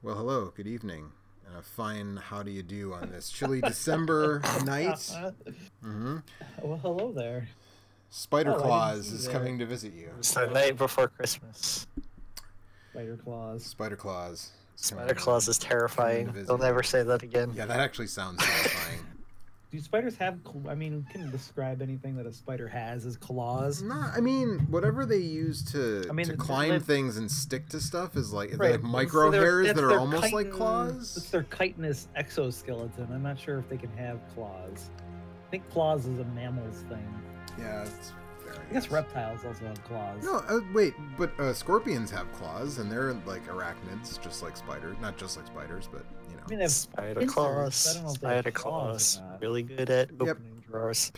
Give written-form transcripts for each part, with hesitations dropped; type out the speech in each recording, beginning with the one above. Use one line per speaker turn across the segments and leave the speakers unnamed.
Well, hello, good evening, and a fine how do you do on this chilly December night.
Well, hello there.
Spider
Oh, I didn't
Claus
see
is
that.
coming to visit you.
It's the night before Christmas.
Spider Claus.
Spider Claus.
Spider Claus is terrifying. They'll never say that again.
Yeah, that actually sounds terrifying.
Do spiders have? I mean, can you describe anything that a spider has as claws?
No, I mean whatever they use to climb things and stick to stuff is like
Right.
like micro
So
hairs that are
their
almost like
chitin-
claws.
It's their chitinous exoskeleton. I'm not sure if they can have claws. I think claws is a mammal's thing.
Yeah, it's very.
I guess reptiles also have claws.
No, wait, but scorpions have claws, and they're like arachnids, just like spiders. Not just like spiders, but you know.
I mean, they have
Spider
pincers.
Claus.
I don't know if they have
Spider
claws
Claus.
or not.
Really good at opening drawers.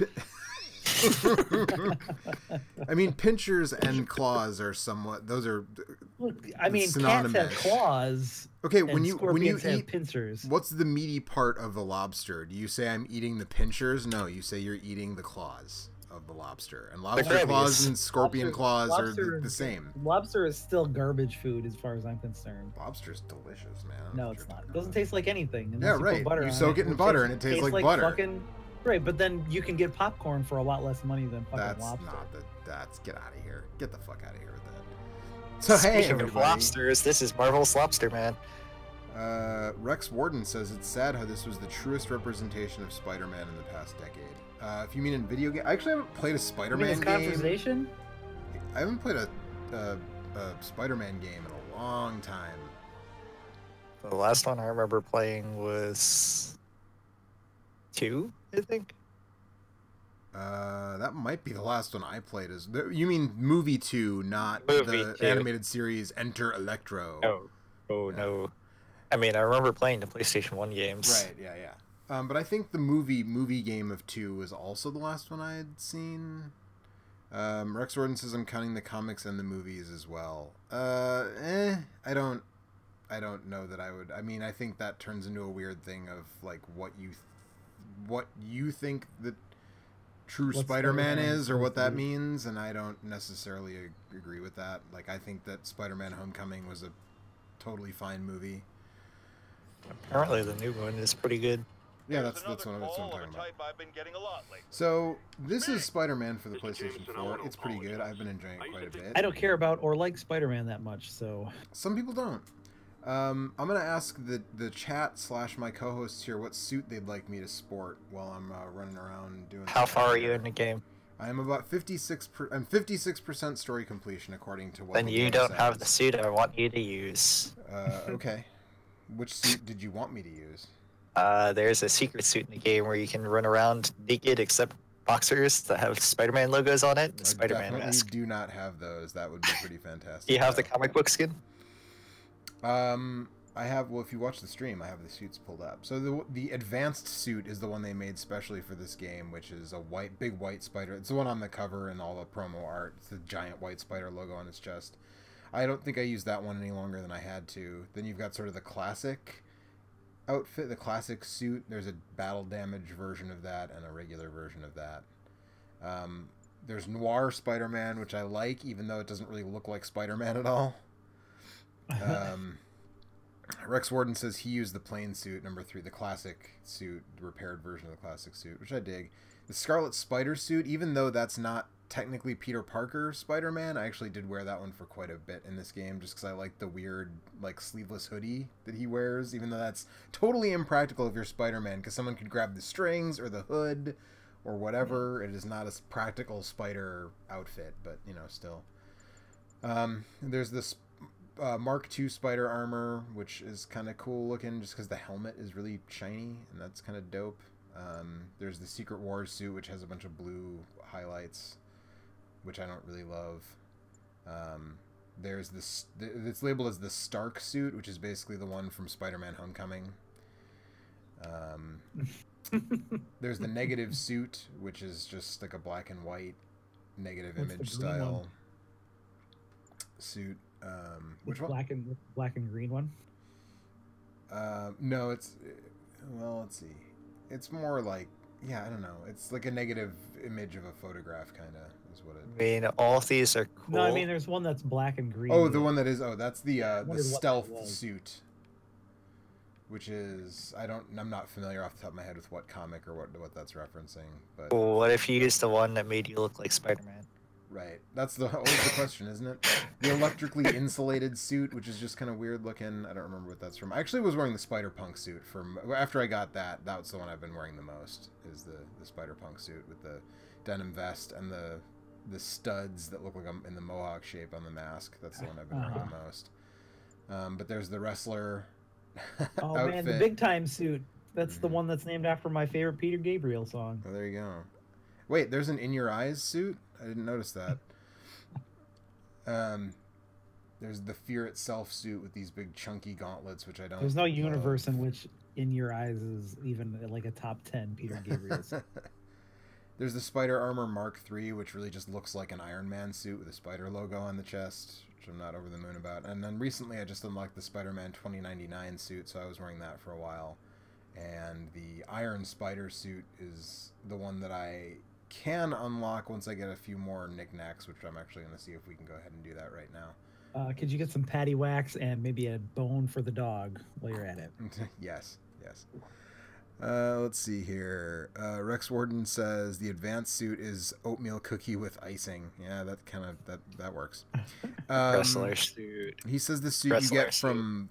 I mean, pinchers and claws are somewhat. Those are.
Look, I mean,
synonymous.
cats have claws.
Okay,
and
when you
scorpions have
eat
pincers.
what's the meaty part of the lobster? Do you say I'm eating the pinchers? No, you say you're eating the claws of the lobster. And lobster
gravies.
claws and scorpion claws are
Lobster-
the same.
Lobster is still garbage food as far as I'm concerned.
Lobster's delicious, man. I don't know
No,
what
it's
you're
not.
talking
It doesn't
about.
taste like anything.
Yeah,
unless you put
right.
butter
You
on
soak it in
which
butter and it tastes like butter.
Fucking, right, but then you can get popcorn for a lot less money than fucking
That's
lobster.
not the. That's get out of here. Get the fuck out of here with that. So hey,
Speaking of
everybody.
lobsters, this is Marvel's Lobster Man.
Rex Warden says it's sad how this was the truest representation of Spider-Man in the past decade. If you mean in video game, I actually haven't played a
I mean,
Spider-Man
it's
game.
conversation.
I haven't played a Spider-Man game in a long time.
The last one I remember playing was 2, I think.
That might be the last one I played. You mean movie 2, not
Movie
the
2.
animated series Enter Electro?
No. I mean, I remember playing the PlayStation 1 games.
Right, yeah. But I think the movie game of 2 was also the last one I had seen. Rex Warden says I'm counting the comics and the movies as well. I don't know that I would. I mean, I think that turns into a weird thing of like what you think the true
What
Spider-Man
Spider-Man
is or what that
is.
means, and I don't necessarily agree with that. Like, I think that Spider-Man Homecoming was a totally fine movie.
Apparently the new one is pretty good.
Yeah, that's what I'm talking about. So this is Spider-Man for the PlayStation 4. It's pretty good. I've been enjoying it quite a bit.
I don't care about or like Spider-Man that much, so
Some people don't. I'm gonna ask the chat / my co-hosts here what suit they'd like me to sport while I'm running around doing.
How far are you in the game?
I am about 56. I'm 56% story completion according to what.
Then
the
you
game
don't have
says.
the suit I want you to use.
Okay. Which suit did you want me to use?
There's a secret suit in the game where you can run around naked except boxers that have Spider-Man logos on it and
I
Spider-Man
definitely
mask.
do not have those. That would be pretty fantastic.
Do you have the
though.
comic book skin?
I have. Well, if you watch the stream, I have the suits pulled up. So the advanced suit is the one they made specially for this game, which is a big white spider. It's the one on the cover and all the promo art. It's the giant white spider logo on its chest. I don't think I used that one any longer than I had to. Then you've got sort of the classic outfit, the classic suit. There's a battle damage version of that and a regular version of that. There's Noir Spider-Man, which I like, even though it doesn't really look like Spider-Man at all. Rex Warden says he used the plain suit, number 3, the classic suit, the repaired version of the classic suit, which I dig. The Scarlet Spider suit, even though that's not technically Peter Parker Spider-Man, I actually did wear that one for quite a bit in this game, just because I like the weird, like, sleeveless hoodie that he wears, even though that's totally impractical if you're Spider-Man, because someone could grab the strings or the hood or whatever. It is not a practical spider outfit, but, you know, still. There's this Mark II spider armor, which is kind of cool looking just because the helmet is really shiny, and that's kind of dope. There's the Secret Wars suit, which has a bunch of blue highlights, which I don't really love. There's this, it's labeled as the Stark suit, which is basically the one from Spider-Man Homecoming. There's the Negative suit, which is just like a black and white negative
What's
image
the green
style
one?
suit. Which one?
black and green one.
No, it's, well, let's see. It's more like, yeah, I don't know. It's like a negative image of a photograph, kind of, is what it.
I mean, all of these are cool.
No, I mean there's one that's black and green.
Oh, the one that is. Oh, that's the
wondered what that
stealth
was.
suit. which is I'm not familiar off the top of my head with what comic or what that's referencing, but
What if you used the one that made you look like Spider-Man?
right, that's always the question, isn't it? The electrically insulated suit, which is just kind of weird looking. I don't remember what that's from. I actually was wearing the Spider-Punk suit from after I got that. That was the one I've been wearing the most. Is the Spider-Punk suit with the denim vest and the studs that look like I'm in the mohawk shape on the mask. That's the one I've been wearing the most. But there's the wrestler.
Oh
outfit.
man, the big time suit. That's the one that's named after my favorite Peter Gabriel song.
Oh, there you go. Wait, there's an In Your Eyes suit? I didn't notice that. There's the Fear Itself suit with these big chunky gauntlets, which I don't.
There's no universe in which In Your Eyes is even like a top 10 Peter Gabriel's.
There's the Spider Armor Mark III, which really just looks like an Iron Man suit with a spider logo on the chest, which I'm not over the moon about. And then recently I just unlocked the Spider-Man 2099 suit, so I was wearing that for a while. And the Iron Spider suit is the one that I can unlock once I get a few more knickknacks, which I'm actually going to see if we can go ahead and do that right now.
Could you get some patty wax and maybe a bone for the dog while you're at it?
Yes. Let's see here. Rex Warden says the advanced suit is oatmeal cookie with icing. Yeah, that works.
Wrestler suit.
He says the suit you get from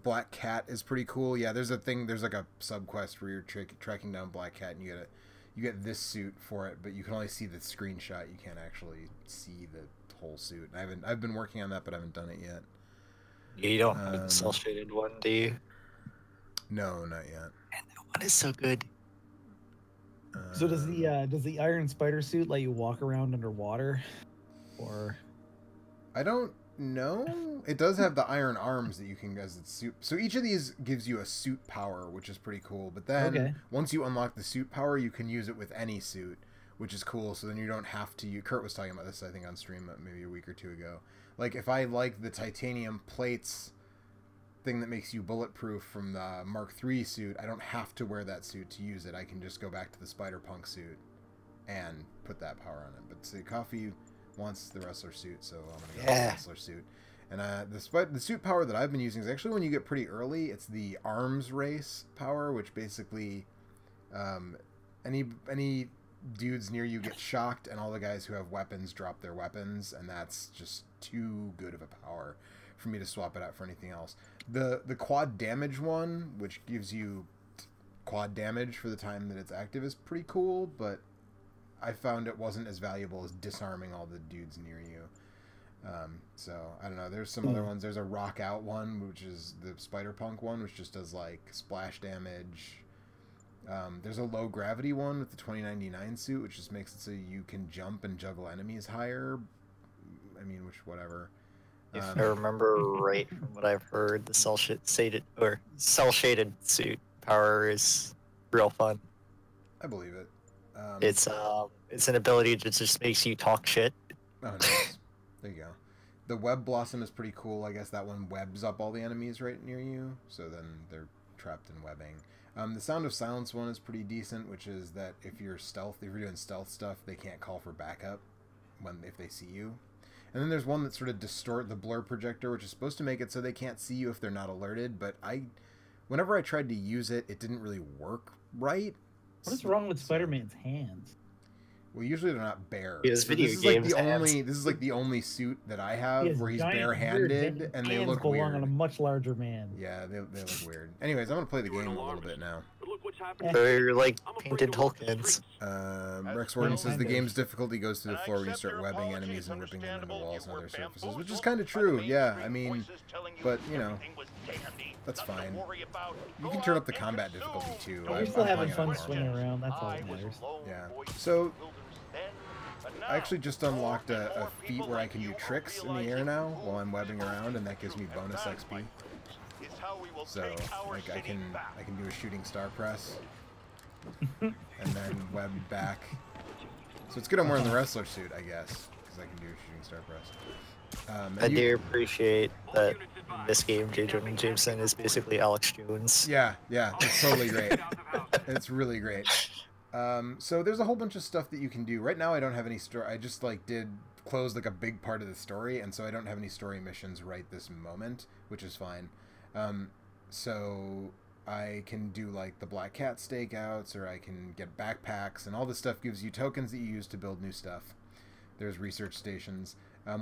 Black Cat is pretty cool. Yeah, there's like a sub quest where you're tracking down Black Cat and you get this suit for it, but you can only see the screenshot. You can't actually see the whole suit. I've been working on that, but I haven't done it yet.
You don't have the cell shaded one, do you?
No, not yet.
And that one is so good.
So does the Iron Spider suit let you walk around underwater, or?
I don't know. It does have the iron arms that you can as its suit. So each of these gives you a suit power, which is pretty cool. But then once you unlock the suit power, you can use it with any suit, which is cool. So then you don't have to. Kurt was talking about this, I think, on stream maybe a week or two ago. Like if I like the titanium plates thing that makes you bulletproof from the Mark III suit, I don't have to wear that suit to use it. I can just go back to the Spider-Punk suit and put that power on it. But see, Coffee wants the wrestler suit, so I'm gonna go with the wrestler suit. And the suit power that I've been using is actually when you get pretty early. It's the arms race power, which basically any dudes near you get shocked, and all the guys who have weapons drop their weapons, and that's just too good of a power for me to swap it out for anything else. The quad damage one, which gives you quad damage for the time that it's active, is pretty cool, but I found it wasn't as valuable as disarming all the dudes near you. So I don't know. There's some other ones. There's a rock out one, which is the Spider-Punk one, which just does like splash damage. There's a low gravity one with the 2099 suit, which just makes it so you can jump and juggle enemies higher. I mean, whatever.
If I remember right from what I've heard, the cell shaded suit power is real fun.
I believe it.
It's an ability that just makes you talk shit.
Oh, nice. There you go. The Web Blossom is pretty cool. I guess that one webs up all the enemies right near you, so then they're trapped in webbing. The Sound of Silence one is pretty decent, which is that if you're doing stealth stuff, they can't call for backup if they see you. And then there's one that sort of distort the blur projector, which is supposed to make it so they can't see you if they're not alerted. But whenever I tried to use it, it didn't really work right.
What is wrong with Spider-Man's hands?
Well, usually they're not bare.
This
is like the only suit that I have where he's barehanded, and they look weird.
Belong on a much larger man.
Yeah, they look weird. Anyways, I'm gonna play the game a little bit now.
They're like painted Hulkins.
Rex Warden says the game's difficulty goes to the floor when you start webbing enemies and ripping them into walls and other surfaces, which is kind of true. Yeah, I mean, but you know, that's fine. You can turn up the combat difficulty too.
We're still having fun swinging around. That's all that matters.
Yeah. So I actually just unlocked a feat where I can do tricks in the air now while I'm webbing around, and that gives me bonus XP. So like I can do a shooting star press and then web back. So it's good I'm wearing the wrestler suit, I guess, because I can do a shooting star press.
I do appreciate that this game, J. Jonah Jameson is basically Alex Jones.
Yeah, it's totally great. It's really great. So there's a whole bunch of stuff that you can do. Right now I don't have any story. I just closed like a big part of the story, and so I don't have any story missions right this moment, which is fine. So I can do like the Black Cat stakeouts, or I can get backpacks, and all this stuff gives you tokens that you use to build new stuff. There's research stations.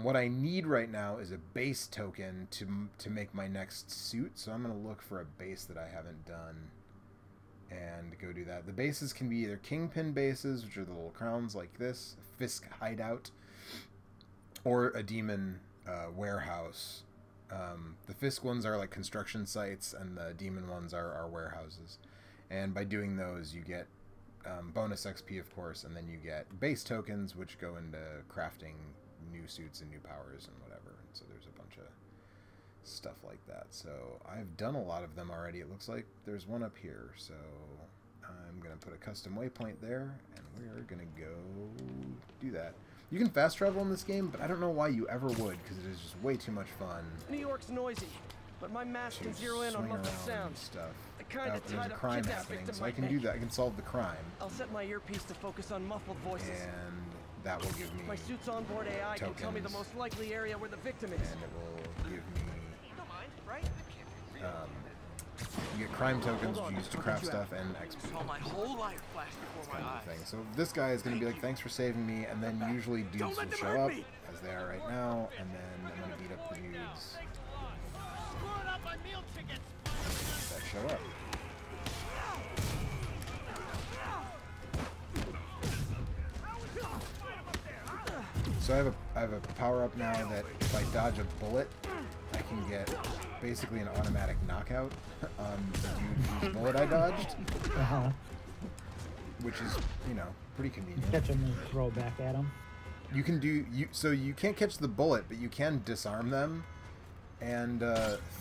What I need right now is a base token to make my next suit, so I'm going to look for a base that I haven't done and go do that. The bases can be either Kingpin bases, which are the little crowns like this, Fisk hideout, or a Demon warehouse. The Fisk ones are like construction sites, and the Demon ones are warehouses. And by doing those, you get bonus XP, of course, and then you get base tokens, which go into crafting new suits and new powers and whatever. And so there's a bunch of stuff like that. So I've done a lot of them already. It looks like there's one up here. So I'm going to put a custom waypoint there, and we're going to go do that. You can fast travel in this game, but I don't know why you ever would, because it is just way too much fun.
New York's noisy, but my mask can zero in on muffled sounds.
Stuff.
There's
a crime happening, so I can do that. I can solve the crime.
I'll set my earpiece to focus on muffled voices.
And that will give me
my suit's onboard AI
tokens,
can tell me the most likely area where the victim is.
And it will give me...
You don't mind, right?
you get crime tokens, which you use to craft stuff, and XP.
Saw my whole life flash before my eyes.
So this guy is going to be like, thanks for saving me, and then usually dudes will show up, as they are right now, and then I'm going to beat up the dudes that show up. So I have a power up now that if I dodge a bullet, I can get basically an automatic knockout on the dude whose bullet I dodged, which is, you know, pretty convenient.
Catch him and throw back at him.
You can do so you can't catch the bullet, but you can disarm them and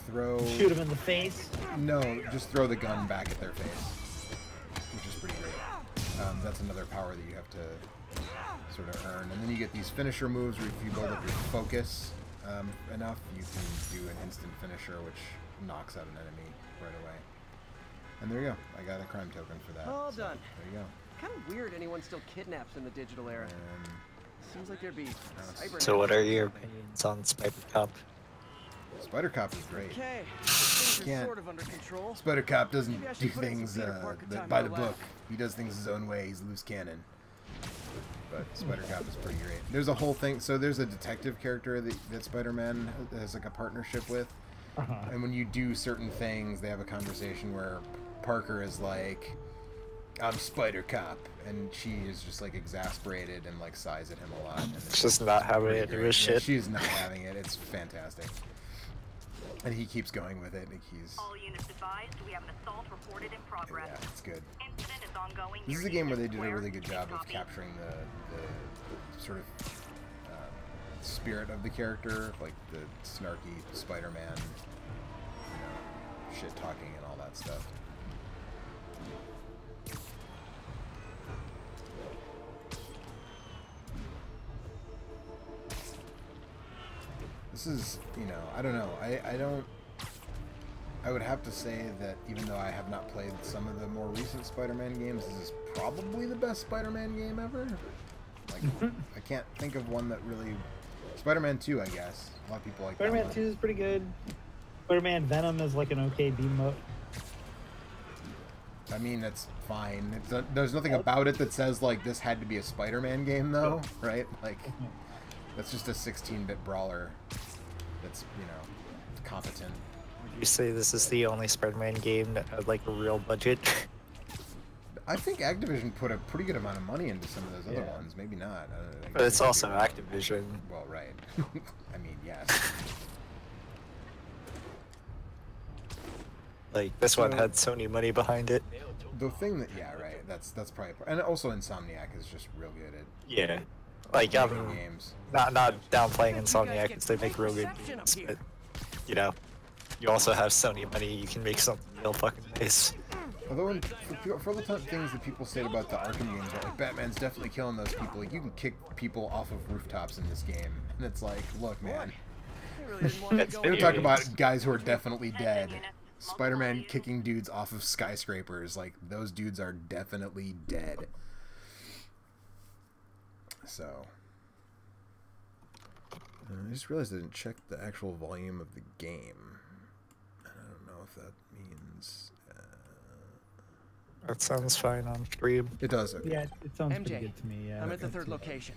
throw.
Shoot him in the face.
No, just throw the gun back at their face, which is pretty great. That's another power that you have to sort of earn, and then you get these finisher moves where if you build up your focus enough, you can do an instant finisher, which knocks out an enemy right away. And there you go. I got a crime token for that.
All
so
done.
There you go.
Kind of weird anyone still kidnaps in the digital era. Seems like there'd be cyber.
So what are your opinions on Spider-Cop?
Spider-Cop is great.
Okay, things are
Can't-
sort of under control.
Spider-Cop doesn't
Maybe I should
do
put in some
things
Peter Parker time
by
in
the
my
book.
life.
He does things his own way. He's loose cannon. But Spider-Cop is pretty great. There's a whole thing. So there's a detective character that Spider-Man has like a partnership with. And when you do certain things, they have a conversation where Parker is like, I'm Spider-Cop. And she is just like exasperated and like sighs at him a lot. And
It's just not having it in his shit.
She's not having it. It's fantastic. And he keeps going with it. Like he's...
All units advised, we have an assault reported in progress.
Yeah, it's good.
Incident is ongoing.
This is
near
a game where they
Union
did a
Square.
really good job of
Copy.
capturing the sort of spirit of the character, like the snarky Spider-Man, shit talking and all that stuff. This is, I don't know. I would have to say that even though I have not played some of the more recent Spider-Man games, this is probably the best Spider-Man game ever. Like, I can't think of one that really... Spider-Man 2, I guess. A lot of people like that
Spider-Man
one.
2 is pretty good. Spider-Man Venom is like an okay beam up.
I mean, that's fine. There's nothing about it that says, like, this had to be a Spider-Man game, though, right? Like, that's just a 16-bit brawler that's, competent.
Would you say this is the only Spider-Man game that had like a real budget?
I think Activision put a pretty good amount of money into some of those other ones. Maybe not. I don't know.
But it's also Activision.
Well, right. I mean, yes.
Like this one had Sony money behind it.
The thing that, yeah, right. That's probably, and also Insomniac is just real good at
Yeah. Like
making games.
not downplaying Insomniac because they make real good games, but you also have Sony money. You can make something real fucking nice.
Although for the things that people say about the Arkham games, like Batman's definitely killing those people. Like you can kick people off of rooftops in this game, and it's like, look, man. They would talk about guys who are definitely dead. Spider-Man kicking dudes off of skyscrapers, like those dudes are definitely dead. So, I just realized I didn't check the actual volume of the game. I don't know know if that means.
That sounds fine on stream.
It does. Okay.
Yeah, it sounds pretty
MJ,
good to me. Yeah.
I'm at the
That's
third
it.
location.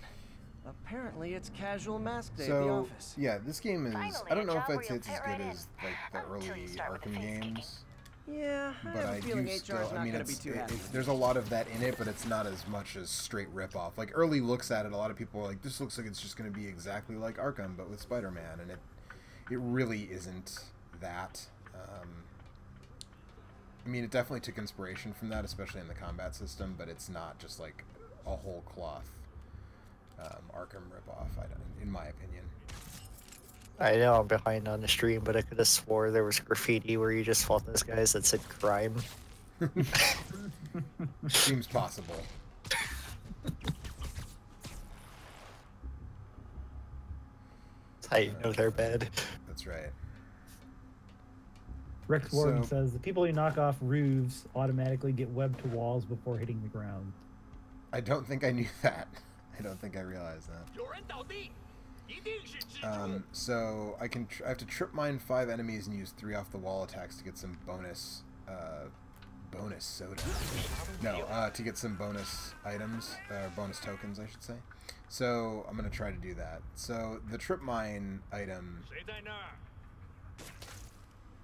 Apparently, it's casual mask day at the
So
office.
yeah, this game is.
Finally,
I don't know
a
if
job
I'd say
where
it's
you'll
as
fit right
good
in.
as like the
Until
early
you start with the
Arkham
face kicking.
games.
Yeah, I
But
have
I
a feeling
do
HR's
still.
not
I mean,
going to be too happy.
there's a lot of that in it, but it's not as much as straight rip off. Like early looks at it, a lot of people are like, "This looks like it's just going to be exactly like Arkham, but with Spider-Man," and it really isn't that. I mean, it definitely took inspiration from that, especially in the combat system, but it's not just like a whole cloth Arkham ripoff, in my opinion.
I know I'm behind on the stream, but I could have swore there was graffiti where you just fought those guys that said crime.
Seems possible.
That's how you know they're bad.
That's right.
Rex Warden
So-
says the people who knock off roofs automatically get webbed to walls before hitting the ground.
I don't think I knew that. I don't think I realized that. So I have to trip mine 5 enemies and use 3 off the wall attacks to get some bonus soda. No, to get some bonus items, or bonus tokens, I should say. So I'm gonna try to do that. So the trip mine item.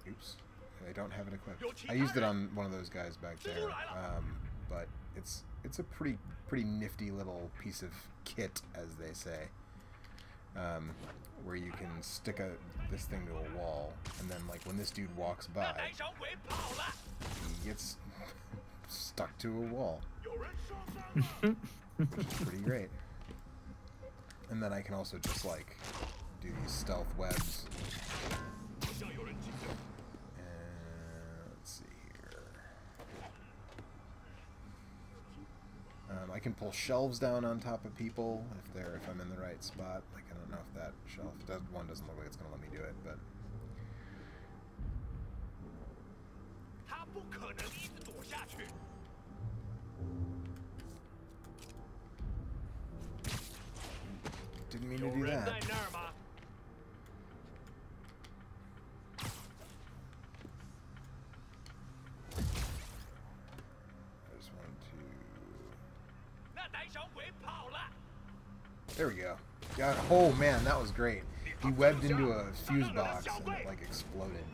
Oops, I don't have it equipped. I used it on one of those guys back there, but it's a pretty nifty little piece of kit, as they say. Where you can stick this thing to a wall, and then like when this dude walks by, he gets stuck to a wall, which is pretty great. And then I can also just like do these stealth webs. Let's see here. I can pull shelves down on top of people if I'm in the right spot. Like I don't know if that shelf one doesn't look like it's gonna let me do it, but didn't mean to do that. I just wanted to. There we go. Got. Oh man, that was great. He webbed into a fuse box and it like exploded.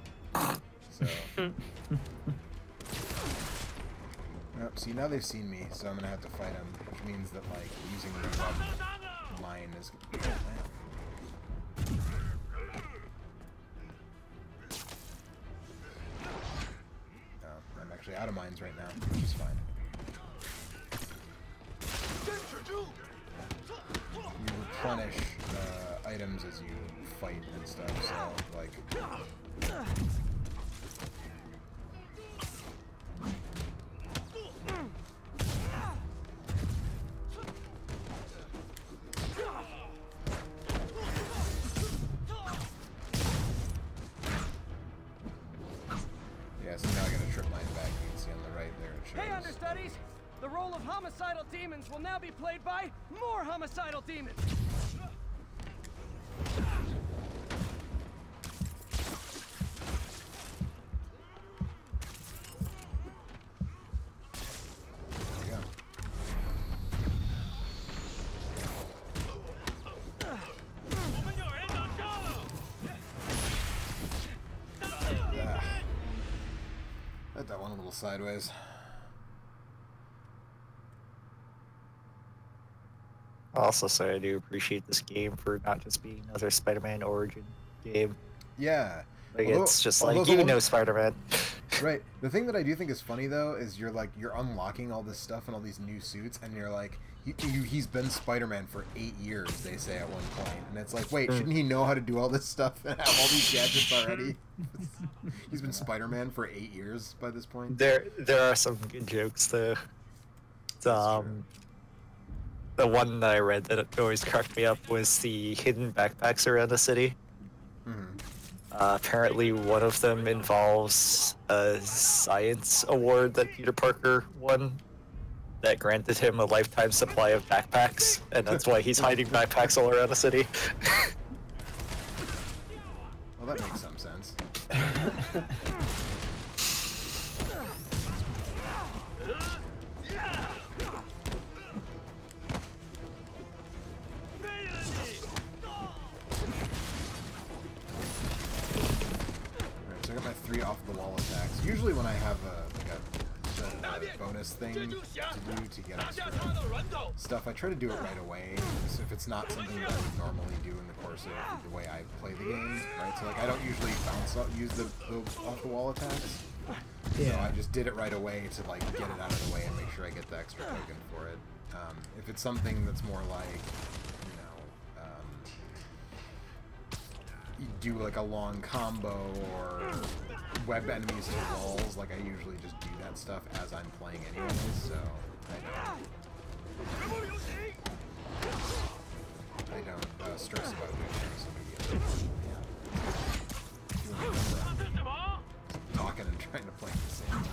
So. Nope, see, now they've seen me, so I'm gonna have to fight them, which means that like using the web mine is. I'm actually out of mines right now, which is fine. You replenish items as you fight and stuff, so like. Yeah, so now I gotta trip mine back. You can see on the right there it shows.
Hey, understudies! The role of homicidal demons will now be played by more homicidal demons!
There you go. Let that one a little sideways.
I'll also say I do appreciate this game for not just being another Spider-Man origin game.
Yeah.
Like
Although-
it's just
although
like
the
you
one-
know Spider-Man.
Right. The thing that I do think is funny though is you're unlocking all this stuff and all these new suits, and you're like, he's been Spider-Man for 8 years. They say at one point, and it's like, wait, shouldn't he know how to do all this stuff and have all these gadgets already? He's been Spider-Man for 8 years by this point.
There are some good jokes though. The one that I read that always cracked me up was the hidden backpacks around the city.
Mm-hmm.
Apparently, one of them involves a science award that Peter Parker won that granted him a lifetime supply of backpacks, and that's why he's hiding backpacks all around the city.
Well, that makes some sense. 3 off-the-wall attacks. Usually when I have a bonus thing to do to get extra stuff, I try to do it right away. So if it's not something that I would normally do in the course of the way I play the game, right? So like I don't usually use the off-the-wall attacks.
Yeah.
So I just did it right away to like get it out of the way and make sure I get the extra token for it. If it's something that's more like, you do like a long combo or web enemies to walls, like I usually just do that stuff as I'm playing anyways, so I don't stress about doing things immediately. Yeah. Talking and trying to play at the same time.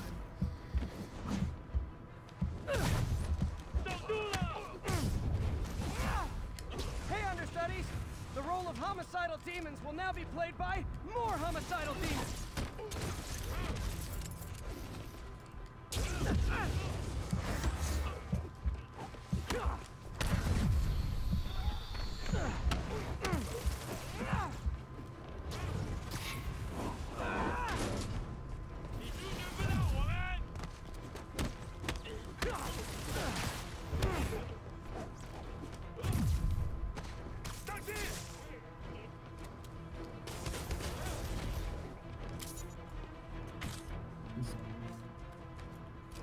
Hey, understudies! The role of homicidal demons will now be played by more homicidal demons!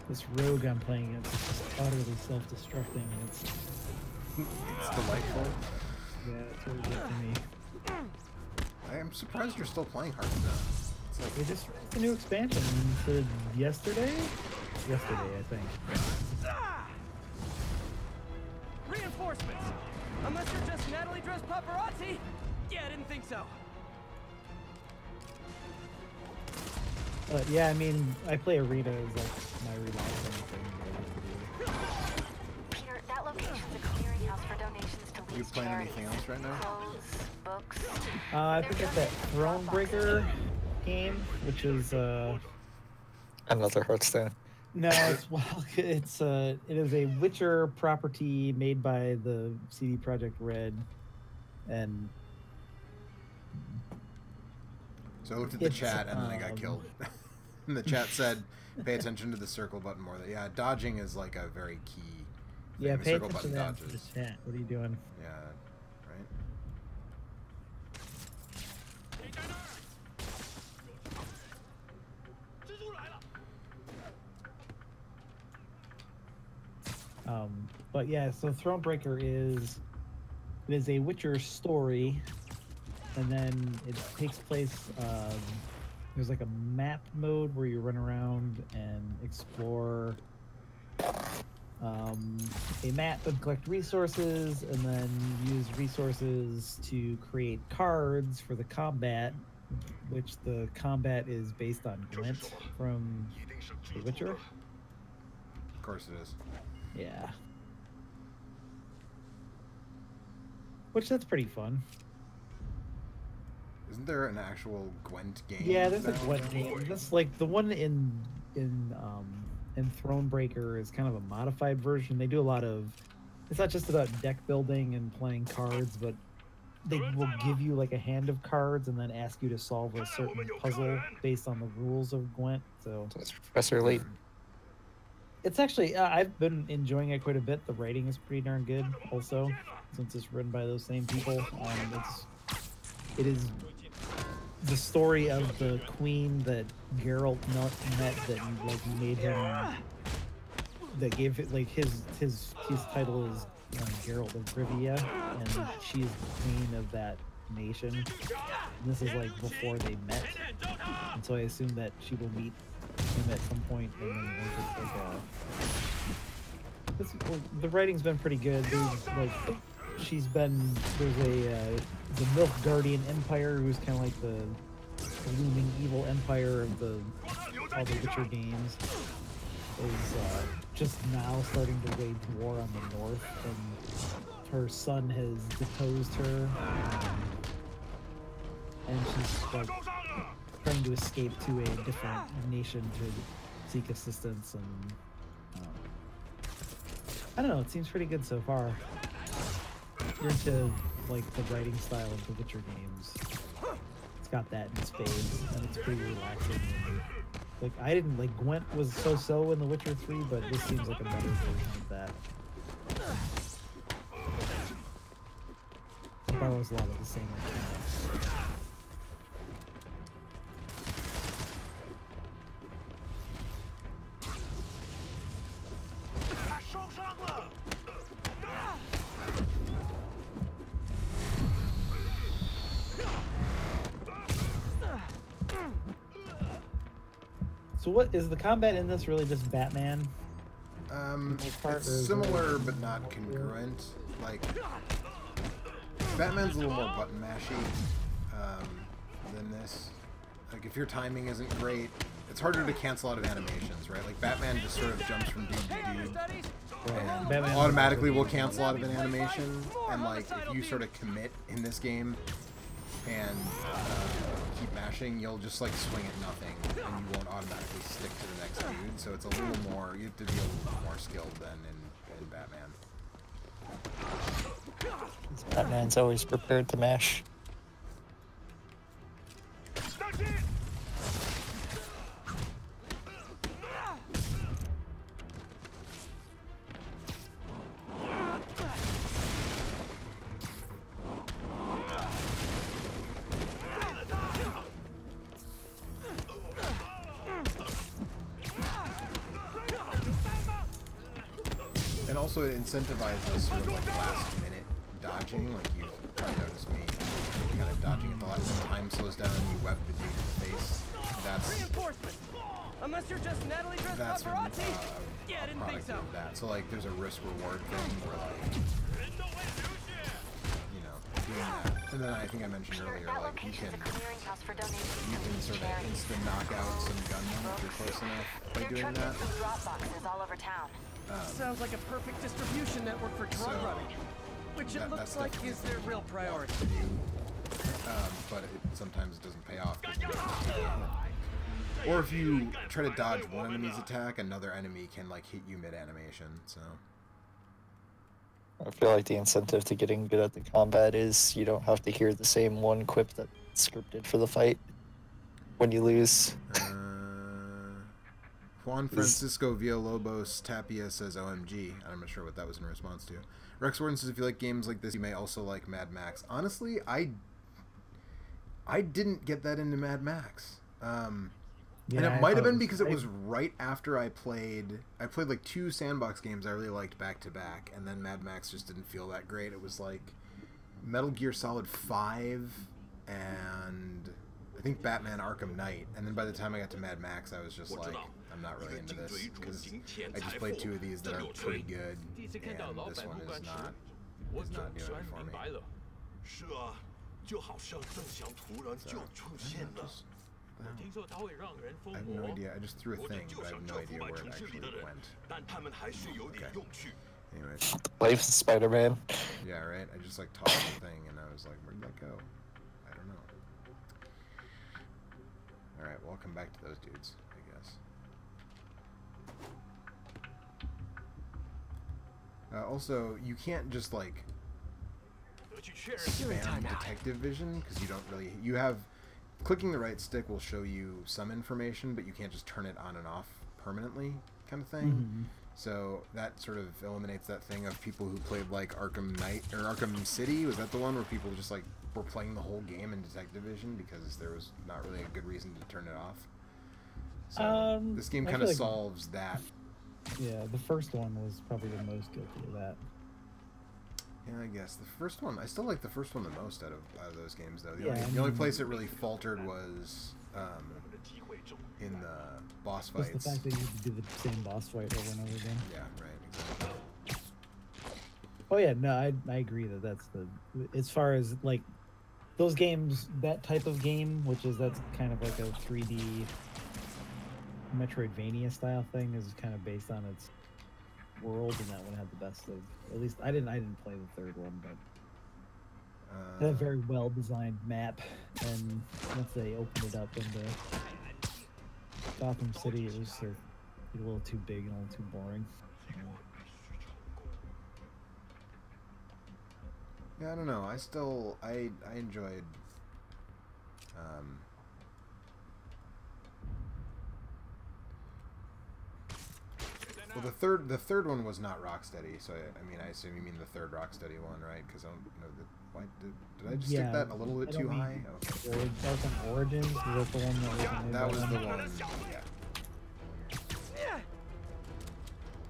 This rogue I'm playing against is just utterly self-destructing, and it's
delightful.
Yeah, it's really good for me.
I am surprised you're still playing Hearthstone. It's like
They just released a new expansion yesterday, I think.
Reinforcements! Unless you're just Natalie dressed paparazzi? Yeah, I didn't think so.
But yeah, I mean, I play Arena as like my relaxing thing.
Peter, that location's a clearinghouse for donations to
you
least
playing
charities.
anything else right now?
Clothes, books.
I think it's that Thronebreaker game, which is
Another Hearthstone.
no, it is a Witcher property made by the CD Projekt Red, and
So I looked at the
It's,
chat and then I got killed. And the chat said, "Pay attention to the circle button more." Yeah, dodging is like a very key thing.
yeah,
The
pay
circle
attention to
button
that for the
dodges.
chat. What are you doing?
Yeah, right.
But yeah, so Thronebreaker is a Witcher story, and then it takes place. There's like a map mode where you run around and explore a map and collect resources, and then use resources to create cards for the combat, which the combat is based on Gwent from The Witcher.
Of course it is.
Yeah. Which that's pretty fun.
Isn't there an actual Gwent game?
Yeah, there's a
now?
Gwent game. That's like the one in Thronebreaker is kind of a modified version. They do a lot of. It's not just about deck building and playing cards, but they will give you like a hand of cards and then ask you to solve a certain puzzle based on the rules of Gwent. So
That's Professor Layton.
it's actually I've been enjoying it quite a bit. The writing is pretty darn good, also, since it's written by those same people. It is the story of the queen that Geralt met that like made him, that gave it like his title is Geralt of Rivia, and she's the queen of that nation. And this is like before they met, and so I assume that she will meet him at some point, and then the writing's been pretty good. There's like there's the Milk Guardian Empire, who's kind of like the looming evil empire of all the Witcher games, is just now starting to wage war on the north, and her son has deposed her, and she's like trying to escape to a different nation to seek assistance, and I don't know, it seems pretty good so far. If you're into like the writing style of the Witcher games, it's got that in spades, and it's pretty relaxing. Like, I didn't like Gwent was so in The Witcher 3, but this seems like a better version of that. It borrows a lot of the same mechanics. So what is the combat in this really just Batman?
It's similar but not congruent. Like, Batman's a little more button mashy than this. Like, if your timing isn't great, it's harder to cancel out of animations, right? Like, Batman just sort of jumps from dude to dude, and
Batman
automatically will cancel out of an animation. And like, if you sort of commit in this game and keep mashing, you'll just like swing at nothing, and you won't automatically stick to the next dude. So it's a little more, you have to be a little bit more skilled than in Batman.
Batman's always prepared to mash.
And also it incentivizes sort of like last minute dodging. Like, you probably noticed me kind of dodging at the last when time slows down and you web the dude in the face. That's
Reinforcements! Unless you're just Natalie dressed
that's from
paparazzi. Yeah, I
a
didn't think
product
so.
of that. So like, there's a risk reward thing where like, you know, doing that. And then I think I mentioned earlier,
That
like, you
location's
can
a clearinghouse for donations to
sort of
charities.
instant knock out some gunmen if you're close enough by
They're
doing
trucking
that.
some drop boxes all over town.
Sounds like a perfect distribution network for drug
So,
running. Which it looks
that's
like
definitely
is their real priority.
to do. But sometimes it doesn't pay off. 'Cause or if you try to dodge one enemy's attack, another enemy can like hit you mid-animation. So
I feel like the incentive to getting good at the combat is you don't have to hear the same one quip that's scripted for the fight when you lose.
Juan Francisco Villalobos Tapia says OMG. I'm not sure what that was in response to. Rex Warden says if you like games like this, you may also like Mad Max. Honestly, I didn't get that into Mad Max. And it might have been because it was right after I played like 2 sandbox games I really liked back to back, and then Mad Max just didn't feel that great. It was like Metal Gear Solid 5 and I think Batman Arkham Knight, and then by the time I got to Mad Max, I was just like, I'm not really into this because I just played 2 of these that are pretty good, and this one is not doing it for me.
是啊，就好像正想突然就出现了。
I have no idea. I just threw a thing, but I have no idea where it actually went.
但他们还是有点用处。
Anyway,
Life's Spider-Man.
yeah, right? I just like tossed the thing, and I was like, where'd that go? I don't know. Alright, well, I'll come back to those dudes, I guess. Also, you can't just, like, spam detective vision, because you don't really... You have... Clicking the right stick will show you some information, but you can't just turn it on and off permanently, kind of thing.
Mm-hmm.
So that sort of eliminates that thing of people who played, like, Arkham Knight, or Arkham City. Was that the one where people just, like, were playing the whole game in detective vision because there was not really a good reason to turn it off? So this game kind of solves that.
Yeah, the first one was probably the most guilty of that.
Yeah, I guess the first one. I still like the first one the most out of those games, though.
Yeah,
The only place it really faltered was in the boss fights.
Just the fact that you had to do the same boss fight over and over again.
Yeah, right. Exactly.
Oh yeah, no, I agree that that's the as far as like those games, that type of game, that's kind of like a 3D Metroidvania style thing, is kind of based on its world, and that one had the best of. At least I didn't play the third one, but it had a very well designed map, and once they opened it up into Gotham City, it was a little too big and a little too boring.
Yeah, I don't know. I enjoyed Well, the third one was not Rocksteady, so I mean, I assume you mean the third Rocksteady one, right? Because I don't know that. Why did I just stick that a little bit too high? Okay.
Arkham Origins, is that the one that was
That was the one. Yeah.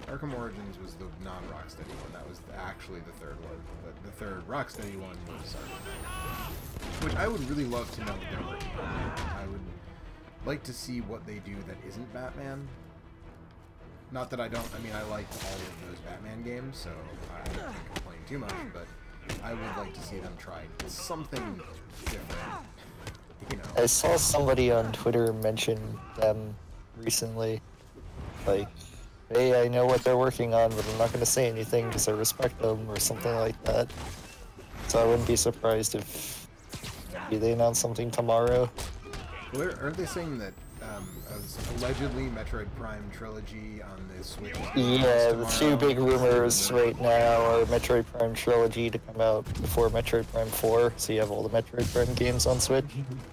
Arkham Origins was the non-Rocksteady one. That was actually the third one, but the third Rocksteady one was Arkham, which I would really love to know what they're working on. I would like to see what they do that isn't Batman. Not that I don't. I mean, I like all of those Batman games, so I don't complain too much. But I would like to see them try something different. You know.
I saw somebody on Twitter mention them recently. Like, hey, I know what they're working on, but I'm not going to say anything because I respect them, or something like that. So I wouldn't be surprised if maybe they announce something tomorrow.
Well, aren't they saying that allegedly Metroid Prime trilogy on the Switch?
Yeah, the two big rumors right now are Metroid Prime trilogy to come out before Metroid Prime 4, so you have all the Metroid Prime games on Switch.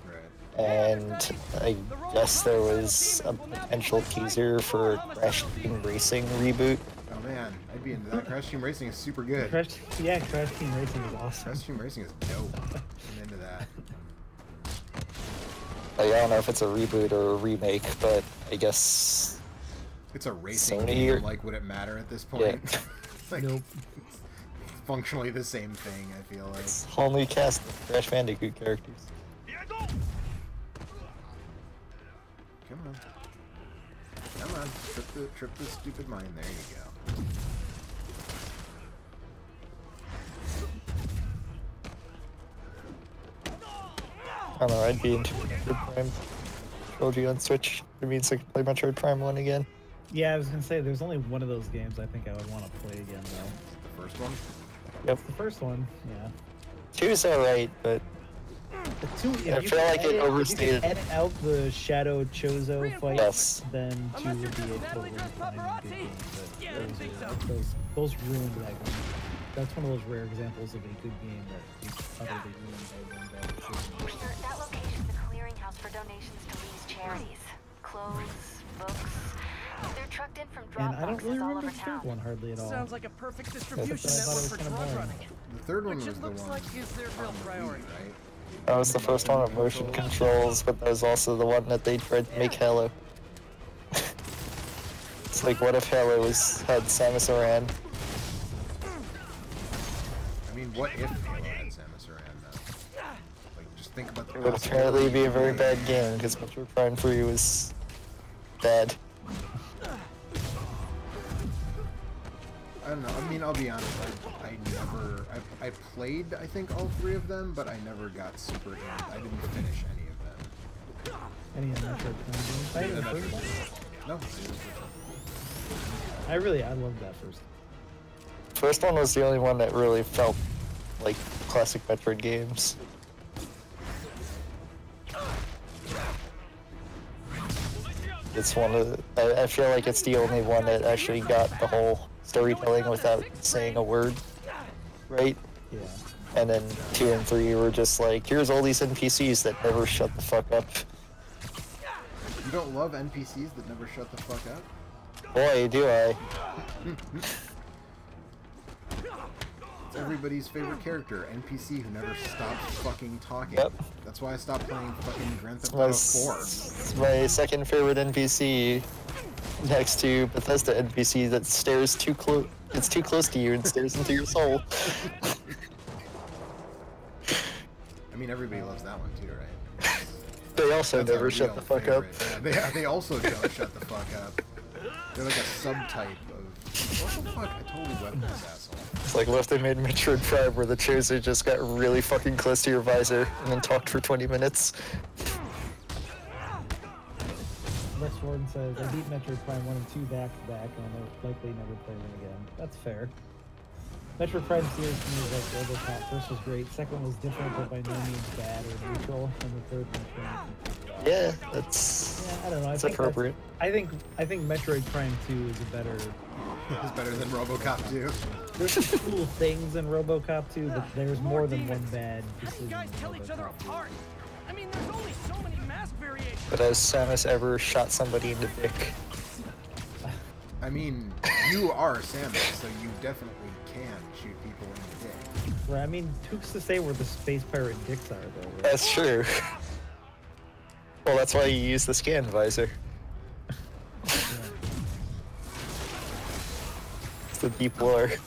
Right.
And I guess there was a potential teaser for a Crash Team Racing reboot.
Oh man, I'd be into that. Crash Team Racing is super good.
Crash Team Racing is awesome.
Crash Team Racing is dope. I'm into that.
Like, I don't know if it's a reboot or a remake, but I guess
it's a racing
Sony
game. Like, would it matter at this point?
Yeah.
Like,
nope.
It's functionally the same thing, I feel like.
It's a whole new cast of Crash Bandicoot characters.
Come on. Come on. Trip the stupid mine. There you go.
I don't know, I'd be into Metroid Prime trilogy on Switch. It means I can play Metroid Prime 1 again.
Yeah, I was gonna say there's only one of those games I think I would want to play again though.
The first one?
Yep.
The first one, yeah.
2's alright, but
The two,
I feel like it overstated.
If you edit out the Shadow Chozo fight,
Yes.
then 2 would be a totally fine and good game. But those ruined that game. That's one of those rare examples of a good game that is utterly ruined by one bad decision.
That location's a clearinghouse for donations to Lee's charities. Clothes, books. They're trucked in from
And I don't really
dropboxes all
remember
over
the third
town.
one hardly at all.
Sounds like a perfect distribution
That's what I
network
thought
for
it was
drug
kinda boring.
running.
The third one
Which
was
it
the
looks
one
like is their real
on the Wii,
priority.
right?
That was the first one with motion controls, but that was also the one that they tried to make Halo. It's like, what if Halo had Samus Aran?
I mean, what if Halo had Samus Aran, though? Like, just think about the
It would apparently be a very bad game, because Metroid Prime 3 was bad.
I don't know. I mean, I'll be honest. I played, I think, all three of them, but I never got super in. I didn't finish any of them.
Any of the Metroid Prime games? I even played one.
No, I didn't.
I loved that first.
First one was the only one that really felt like classic Metroid games. It's one of the, I feel like it's the only one that actually got the whole storytelling without saying a word, right?
Yeah.
And then 2 and 3 were just like, here's all these NPCs that never shut the fuck up.
You don't love NPCs that never shut the fuck up?
Boy, do I.
It's everybody's favorite character, NPC who never stops fucking talking.
Yep.
That's why I stopped playing fucking Grand Theft
My,
Auto 4.
it's my second favorite NPC next to Bethesda NPC that stares too close. It's too close to you and stares into your soul.
I mean, everybody loves that one too, right?
They also
That's our
never shut
real
the fuck up.
favorite. Yeah, they also don't shut the fuck up. They're like a subtype of... What the fuck? I totally webbed this asshole.
It's like, what if they made Metroid Prime where the Chozo just got really fucking close to your visor and then talked for 20 minutes?
Lex Warden says, I beat Metroid Prime 1 and 2 back to back, and I'll likely never play them again. That's fair. Metroid Prime series to me is like RoboCop. First was great, second was different, but by no means bad or neutral, and the third one came.
Yeah, that's...
Yeah, I don't know.
It's appropriate.
I think Metroid Prime 2 is a better.
It's better than RoboCop 2.
There's some cool things in RoboCop 2, but there's more than one bad decision.
You guys
in
kill each other
RoboCop 2.
apart. I mean, there's only so many mask variations.
But has Samus ever shot somebody in the dick?
I mean, you are Samus, so you definitely can shoot people in the dick.
Right, I mean, who's to say where the space pirate dicks are, though? Right?
That's true. Well, that's why you use the scan visor. It's the deep lore.
Seriously.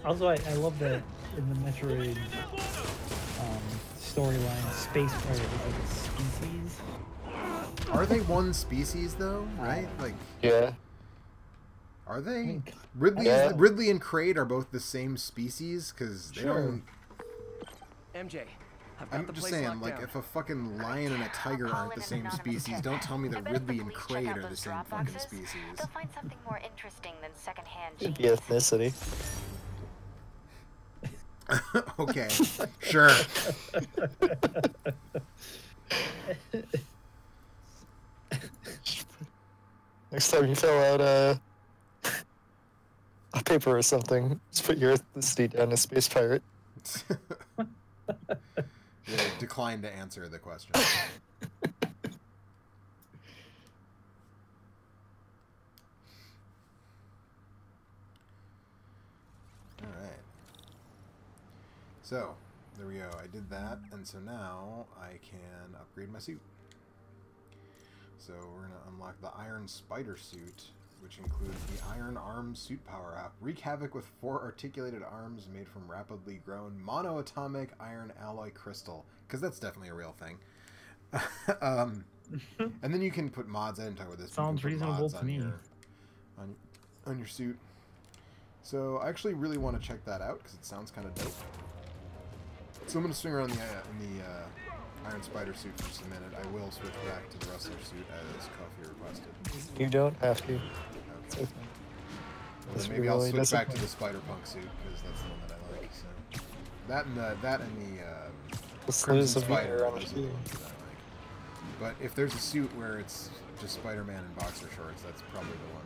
Also, I love that in the Metroid storyline, space pirate is like a species.
Are they one species though? Right? Like,
Yeah.
are they?
mean,
Ridley and Kraid are both the same species because they don't.
MJ, I've got
I'm
the
just
place
saying,
locked
like,
down.
if a fucking lion and a tiger aren't the same species, don't tell me that Ridley and Kraid are the same fucking species.
They'll find something more interesting than secondhand
The
cheese.
ethnicity.
Okay, sure.
Next time you fill out a paper or something, just put your ethnicity down as space pirate.
They decline to answer the question. Alright. So, there we go. I did that, and so now I can upgrade my suit. So we're going to unlock the Iron Spider suit, which includes the Iron Arm suit power up. Wreak havoc with 4 articulated arms made from rapidly grown monoatomic iron alloy crystal. Because that's definitely a real thing. And then you can put mods. I didn't talk about this.
Sounds reasonable to me.
On your suit. So I actually really want to check that out because it sounds kind of dope. So I'm going to swing around in the Iron Spider suit for just a minute. I will switch back to the wrestler suit as Coffee requested.
You don't have to.
Okay.
Okay.
Well,
That's
then maybe I'll
really
switch back to the
disappointing.
Spider-Punk suit because that's the one that I like. So that and the
The
Crimson
sleeves of
Spider
Spider on
those are the ones that I like. But if there's a suit where it's just Spider-Man in boxer shorts, that's probably the one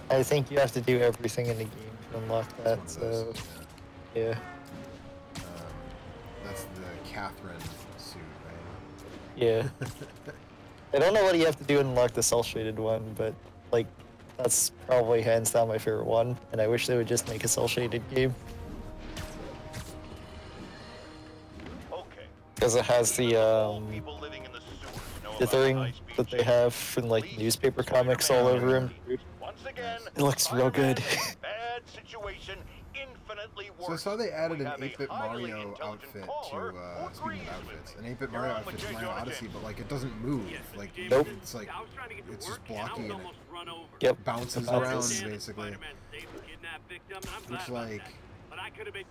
that
I think you have to do everything in the game to unlock that,
that's one of those,
so yeah.
That's the Catherine suit, right?
Yeah. I don't know what you have to do to unlock the cel-shaded one, but like that's probably hands down my favorite one, and I wish they would just make a cel-shaded game. Because it has the thing that they have in like newspaper comics all over him. It looks real good.
So I saw they added an 8-bit Mario outfit to, speaking of outfits, an 8-bit Mario outfit to Mario Odyssey, but like it doesn't move. Like,
Nope.
it's like, it's just blocky and it
Yep.
bounces around basically. Which like,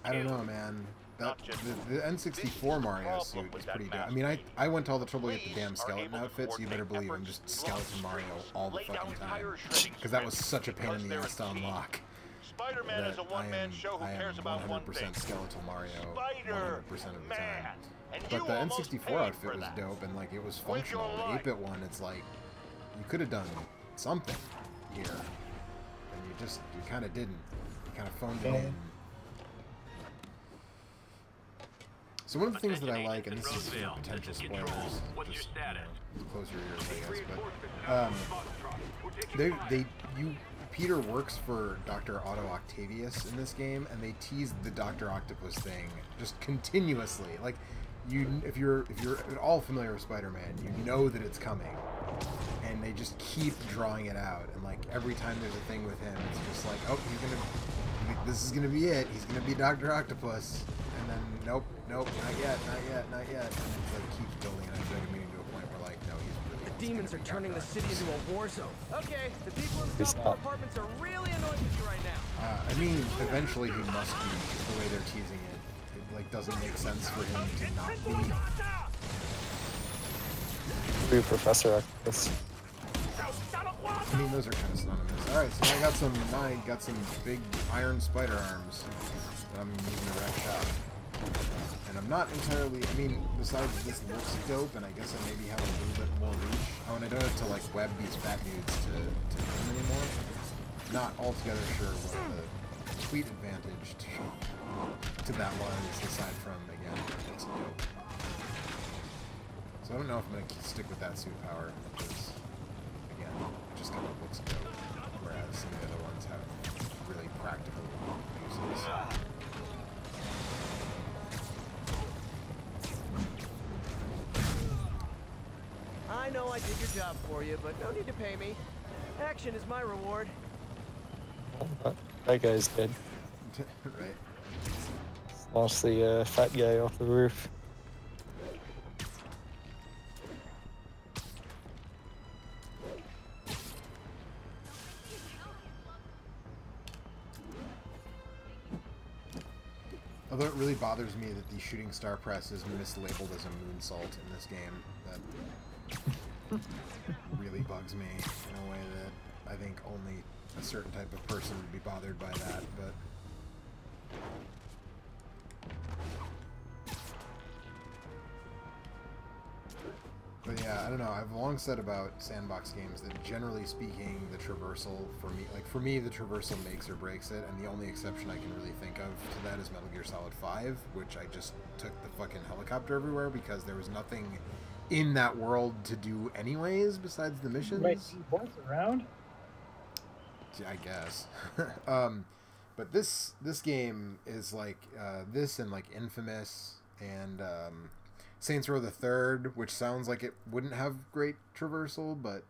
I don't know, man. That the N64 Mario suit is pretty dope. I mean, I went to all the trouble to get the damn skeleton outfit, so you better believe I'm just skeleton Mario all the fucking time, because that was such a pain in the ass to unlock.
Spider-Man is a one-man show who
I am
cares about one thing.
100% skeletal Mario 100% of the time.
And
But
you
the
almost
N64
paid
outfit
for
was
that.
dope and like it was
With your
functional. The
life.
8-bit one, it's like you could have done something here, and you kind of didn't. You kind of phoned it in. So one of the things that I like, and this is potential spoilers, just close your ears, I guess. But Peter works for Dr. Otto Octavius in this game, and they tease the Dr. Octopus thing just continuously. Like, if you're at all familiar with Spider-Man, you know that it's coming, and they just keep drawing it out. And like every time there's a thing with him, it's just like, oh, this is gonna be it. He's gonna be Dr. Octopus, and then nope, not yet. And it's like keeps building, and I'm like meeting to a point where like, no, he's really.
The demons are turning the city into a war zone. Okay, the people in the
It's
top floor
not.
apartments are really annoyed with you right now.
I mean, eventually he must be. The way they're teasing it, it like doesn't make sense for him to not be.
Through Professor Octopus.
I mean, those are kind of synonymous. Alright, so I got some big iron spider arms that I'm using to wreck shop. And I'm not entirely, I mean, besides this looks dope, and I guess I maybe have a little bit more reach. Oh, and I don't have to, like, web these fat dudes to win anymore. Not altogether sure what the complete advantage to that was, aside from, again, it's dope. So I don't know if I'm going to stick with that suit power, because, again, it just kind of looks dope, whereas some of the other ones have really practical uses.
I know I did your job for you, but no need to pay me. Action is my reward.
That guy's dead.
Right.
Lost the fat guy off the roof.
Although it really bothers me that the shooting star press is mislabeled as a moonsault in this game. That really bugs me in a way that I think only a certain type of person would be bothered by that, But yeah, I don't know. I've long said about sandbox games that generally speaking, the traversal for me, the traversal makes or breaks it, and the only exception I can really think of to that is Metal Gear Solid 5, which I just took the fucking helicopter everywhere because there was nothing in that world to do anyways besides the missions.
Right, what's around?
Yeah, I guess. But this game is like this and like Infamous and Saints Row the Third, which sounds like it wouldn't have great traversal, but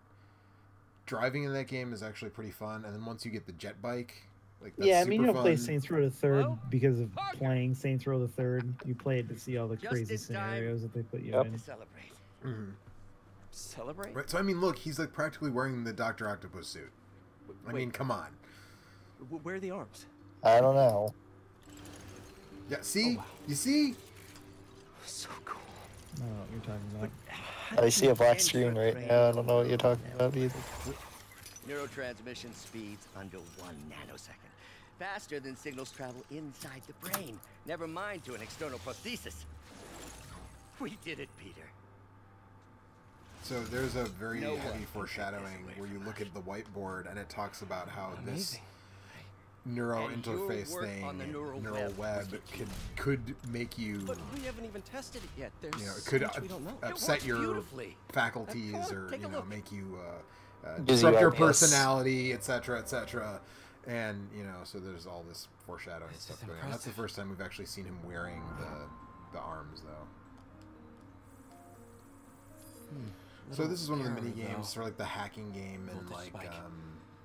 driving in that game is actually pretty fun. And then once you get the jet bike, like that's
yeah, I mean, you don't
fun.
play Saints Row the Third
Hello?
because of
Parker!
playing Saints Row the Third. You play it to see all the
Just
crazy
in time.
scenarios that they put you
Yep.
in.
To celebrate.
Mhm.
Celebrate?
Right. So I mean, look, he's like practically wearing the Dr. Octopus suit. I mean, come on.
Where are the arms?
I don't know.
Yeah. See,
Oh, wow.
you see.
So cool.
I don't know what you're talking about.
I see a black screen right now. I don't know what you're talking about either.
Neurotransmission speeds under 1 nanosecond. Faster than signals travel inside the brain. Never mind to an external prosthesis. We did it, Peter.
So there's a very
No one
heavy
can take
foreshadowing
this away
where you
from
look
us.
at the whiteboard and it talks about how this
Amazing.
neuro
And your
interface
work
thing,
on the neural
neural
web
web,
was key.
could make you,
But we haven't even tested it yet. There's
you know, it
so
could
much we don't know.
upset
works
your
beautifully.
faculties
Come on,
or
take a
you know
look.
make you
Gives
disrupt
you
your
ideas.
personality, etc., etc. And you know, so there's all this foreshadowing
This
stuff
is
going on. That's the
impressive.
first time we've actually seen him wearing the arms, though. So this is one of the mini games, sort of like the hacking game and
Voltage
like
spike.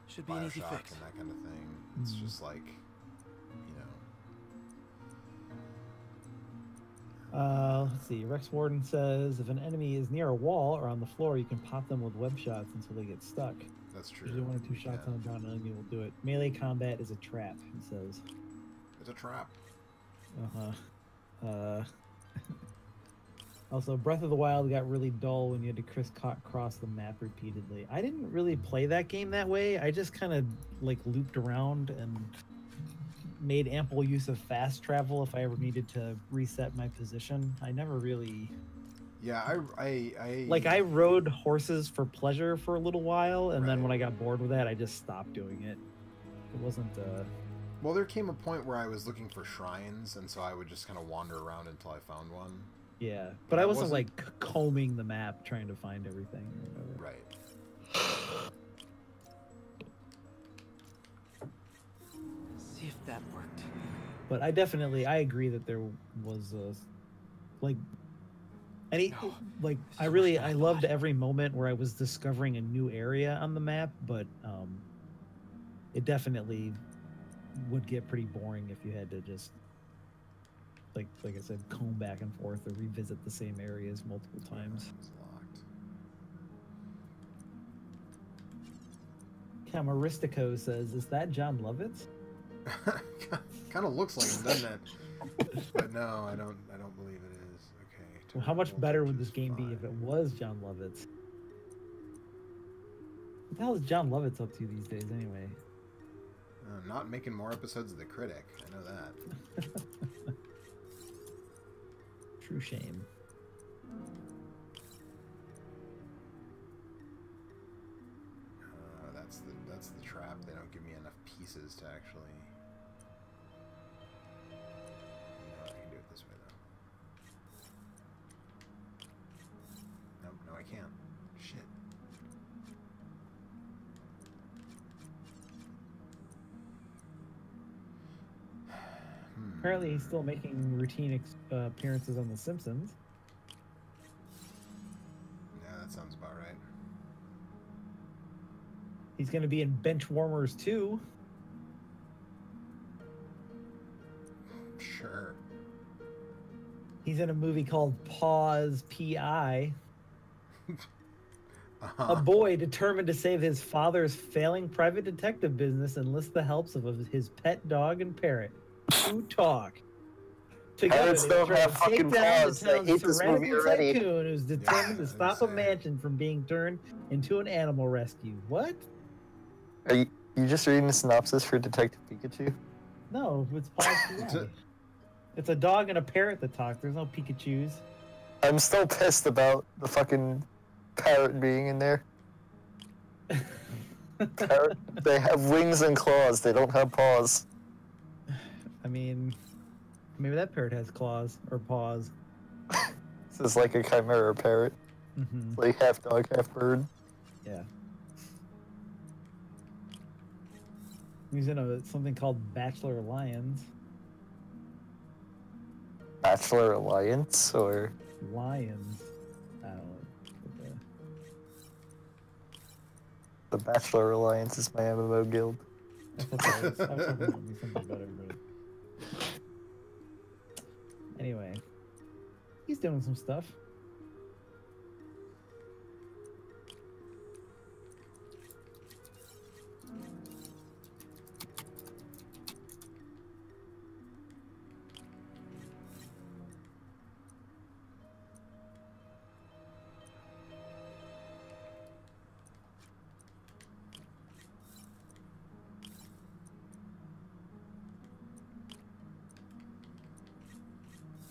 Should be an easy
Bioshock
fix.
and that kind of thing. It's just like, you know.
Let's see. Rex Warden says if an enemy is near a wall or on the floor, you can pop them with web shots until they get stuck.
That's true.
Usually 1 or 2 shots
Yeah.
on a downed enemy will do it. Melee combat is a trap, he says.
It's a trap.
Also, Breath of the Wild got really dull when you had to cross the map repeatedly. I didn't really play that game that way. I just kind of like looped around and made ample use of fast travel if I ever needed to reset my position. I never really
Yeah,
I rode horses for pleasure for a little while, and then
Right.
when I got bored with that, I just stopped doing it. It wasn't
Well, there came a point where I was looking for shrines, and so I would just kind of wander around until I found one.
yeah, but
But
I
I
wasn't
wasn't-
like combing the map trying to find everything or whatever.
Right.
See if that worked.
But I agree that there was a like any like I loved every moment where I was discovering a new area on the map, but it definitely would get pretty boring if you had to just like I said, comb back and forth or revisit the same areas multiple times.
It's locked.
Camaristico says, "Is that John Lovitz?"
Kind of looks like him, doesn't it? But no, I don't believe it is. Okay.
Well, how much
Total
better would
voltage
this game be
is
if it
fine.
was John Lovitz? What the hell is John Lovitz up to these days, anyway?
Not making more episodes of The Critic. I know that.
True shame.
That's the trap. They don't give me enough pieces to actually. No, I can do it this way though. Nope, no, I can't. Shit.
Apparently, he's still making routine appearances on The Simpsons.
Yeah, that sounds about right.
He's going to be in Benchwarmers 2.
Sure.
He's in a movie called Pause P.I. A boy determined to save his father's failing private detective business enlists the helps of his pet dog and parrot, who talk. Together,
Parrots don't have fucking paws. I hate this movie already.
Tycoon who's determined to stop a mansion from being turned into an animal rescue. What?
Are you just reading the synopsis for Detective Pikachu?
No, it's Pause P.I. It's a dog and a parrot that talk. There's no Pikachus.
I'm still pissed about the fucking parrot being in there. Parrot, they have wings and claws. They don't have paws.
I mean, maybe that parrot has claws or paws.
This is like a chimera parrot.
Mm-hmm.
It's like half dog, half bird.
Yeah. He's in something called Bachelor Lions.
Bachelor Alliance, or
Lions. I don't know.
the Bachelor Alliance is my MMO guild.
I was hoping there'd be something better, but... Anyway, he's doing some stuff.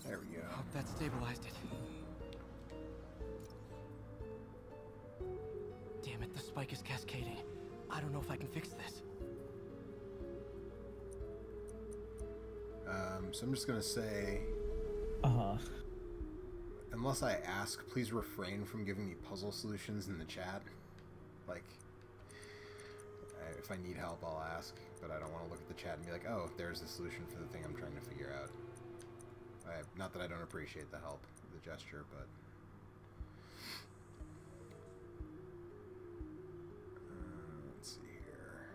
There we go.
Hope that stabilized it. Damn it, the spike is cascading. I don't know if I can fix this.
So I'm just gonna say, unless I ask, please refrain from giving me puzzle solutions in the chat. Like, if I need help, I'll ask, but I don't want to look at the chat and be like, oh, there's the solution for the thing I'm trying to figure out. Not that I don't appreciate the help, the gesture, but... let's see here.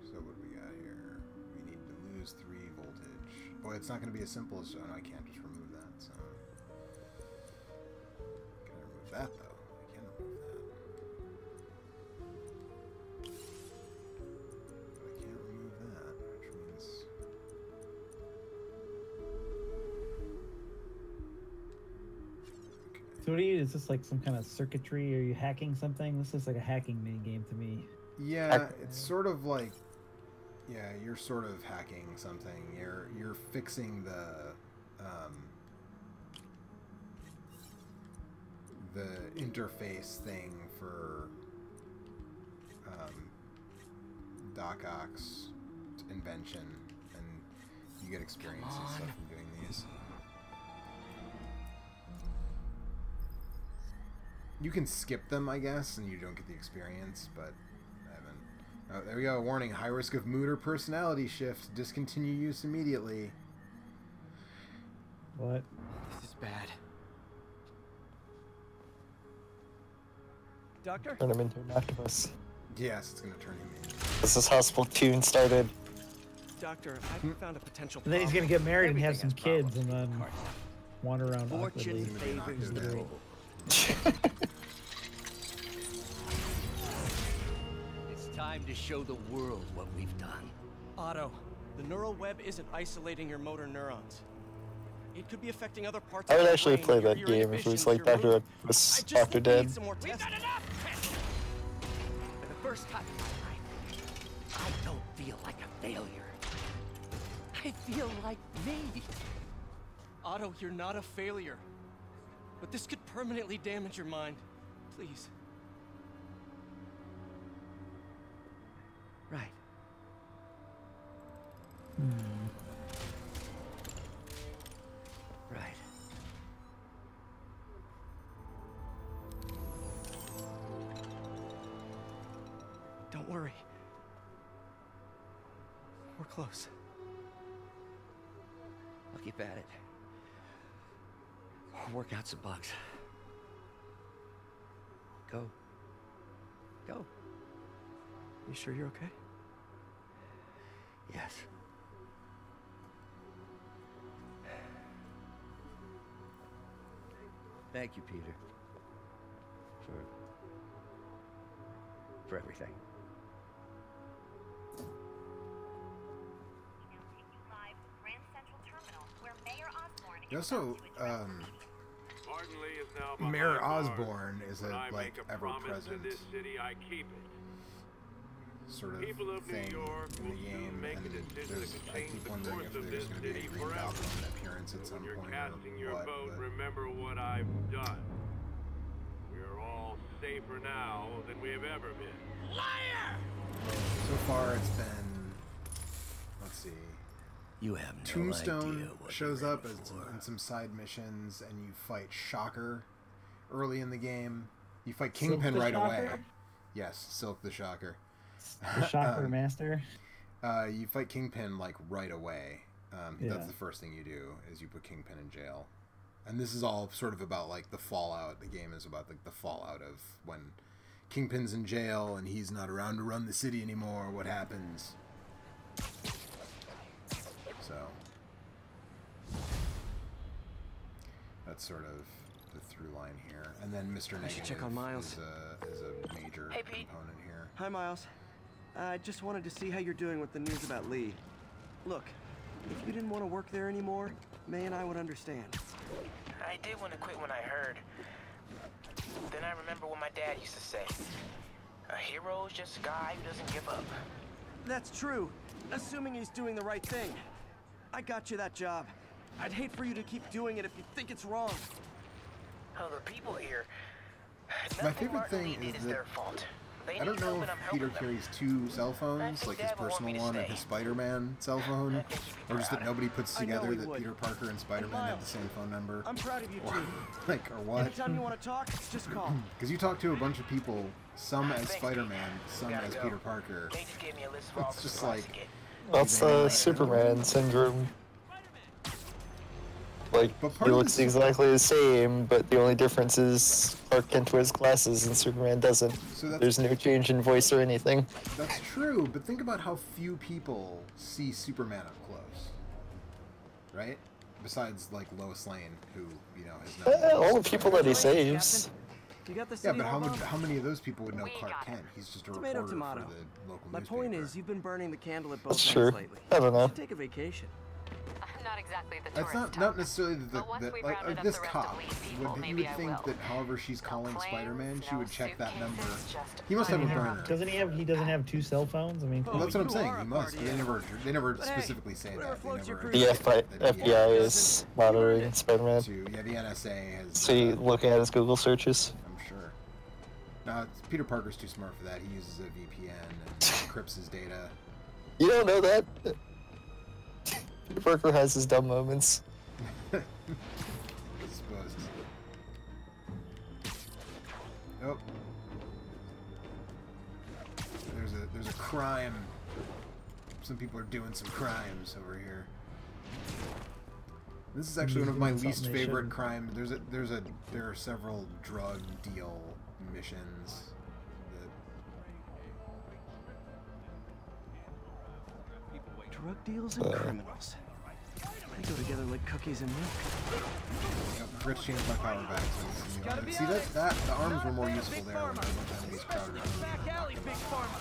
So what do we got here? We need to lose 3 voltage. Boy, it's not going to be as simple as... Oh, no, I can't just remove that, so... Can I remove that, though? I can remove that. But I can't remove that, which means...
So what do you, is this like some kind of circuitry? Are you hacking something? This is like a hacking mini game to me.
Yeah, it's sort of like, yeah, you're sort of hacking something. You're fixing the interface thing for Doc Ock's invention, and you get experience and stuff from doing these. You can skip them, I guess, and you don't get the experience, but I haven't. Oh, there we go. Warning: high risk of mood or personality shift. Discontinue use immediately.
What?
This is bad. Doctor?
Turn him into an octopus.
Yes, it's gonna turn him in.
This is how Splatoon started.
Doctor, I've found a potential
And then he's gonna get married and have some kids and then wander around
Fortune
awkwardly.
favors the bold. It's time to show the world what we've done.
Otto, the neural web isn't isolating your motor neurons. It could be affecting other parts
I
of
would
your
actually
brain.
play that
Your
game if it was
inhibitions,
like
your
Dr.
mood.
was
I just
Dr.
need
Dead.
some more tests.
first time in my life, I don't feel like a failure. I feel like me.
Otto, you're not a failure. But this could permanently damage your mind. Please.
Right. Right.
Don't worry. We're close.
I'll keep at it. I'll work out some bugs. Go. Go.
You sure you're okay?
Yes. Thank you, Peter. For everything.
You also, Mayor Osborn is a like ever-present sort of thing in the game, and there's, I keep wondering if there's going to be a Green Goblin appearance at some point or what. But
remember what I've done. We're all safer now than we have ever been.
so far, it's been, let's see.
You have no
Tombstone
idea what
shows
you're
up
in
as,
for.
in some side missions, and you fight Shocker early in the game. You fight Kingpin
the
right away.
Shocker?
Yes, Silk the Shocker.
The Shocker Master.
You fight Kingpin like right away.
Yeah.
That's the first thing you do is you put Kingpin in jail. And this is all sort of about like the fallout. The game is about like the fallout of when Kingpin's in jail and he's not around to run the city anymore. What happens? So that's sort of the through line here. And then Mr.
I should
Negative
check on Miles.
is a major
Hey, Pete.
component here.
Hi, Miles. I just wanted to see how you're doing with the news about Lee. Look, if you didn't want to work there anymore, May and I would understand.
I did want to quit when I heard. Then I remember what my dad used to say. A hero is just a guy who doesn't give up.
That's true, assuming he's doing the right thing. I got you that job. I'd hate for you to keep doing it if you think it's wrong.
Oh, the people here.
My
Nothing
favorite
Martin
thing
Lee did
is
is
that
their fault. They
I don't
need
know
help
if
and I'm
Peter
helping them.
carries two cell phones, like his
Dad would want me
personal
to
one and
stay.
his Spider-Man cell phone,
I think he'd be
or just that
proud.
nobody puts
I know
together
he
that
would.
Peter Parker and Spider-Man have the
Miles,
same phone number,
I'm proud of you
or
too.
like, or what?
Anytime you want to talk, just call.
Because you talk to a bunch of people, some as
Thanks,
Spider-Man, some
Gotta
as
go.
Peter Parker.
They just gave me a list of all
It's
the
just
supplies
like,
to get.
That's the Superman syndrome. Like,
But
he
part of
looks
this-
exactly the same, but the only difference is Clark Kent wears glasses and Superman doesn't.
So that's,
There's no change in voice or anything.
that's true, but think about how few people see Superman up close, right? Besides, like, Lois Lane, who, you know, has not...
All the people that he saves.
You got the
Yeah,
city
but
hall, Bob?
how many of those people would know
We
Clark
got it.
Kent? He's just a
Tomato,
reporter
tomato.
for the local
My
newspaper.
point is, you've been burning the candle at both
That's
ends
true.
lately.
I don't know.
You should take a vacation.
Not exactly the
That's
tourist
not
type.
necessarily
But once we
like
rounded up
this
the rest
cop
of Lee's people,
would you
maybe
would
I
think
will.
that however she's calling
planes,
Spider-Man, she
no
would check that number.
suitcases, just
He must have a
finding
burner.
Doesn't he have? He doesn't have two cell phones. I mean,
Well, that's what I'm
you
saying.
are
He
a
must. But
party
they never
But hey,
specifically say
whatever
that. They
floats your
never.
The FBI is
Doesn't-
monitoring Spider-Man.
To, yeah, the NSA has.
So you looking at his Google searches.
I'm sure. No, Peter Parker's too smart for that. He uses a VPN and encrypts his data.
You don't know that? Peter Parker has his dumb moments.
I suppose. Oh. There's a crime. Some people are doing some crimes over here. This is actually one of my
Doing
least
something they
favorite
shouldn't.
crimes. There are several drug deal missions that
Drug deals and criminals. They go together like cookies and milk.
I forgot to change my power back. So
Gotta be
see
honest,
that the arms
not
were
a
more
fan of
useful
Big
there when
Pharma.
a bunch of enemies crowded around me.
Back alley, Big Pharma.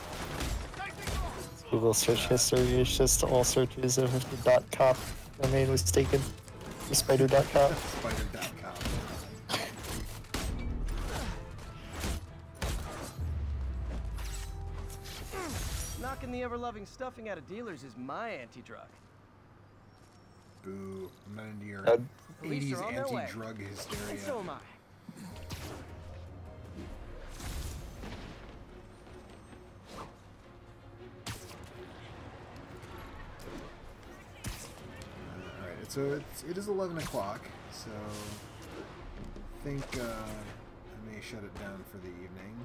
Google search history is just all searches of if the .cop domain was taken. The spider.cop.
Spider.com.
Knocking the ever-loving stuffing out of dealers is my anti-drug.
Boo. I'm not into your
Police
80s
are on their way.
anti-drug hysteria.
And so am I.
Alright, so it is 11 o'clock, so I think I may shut it down for the evening.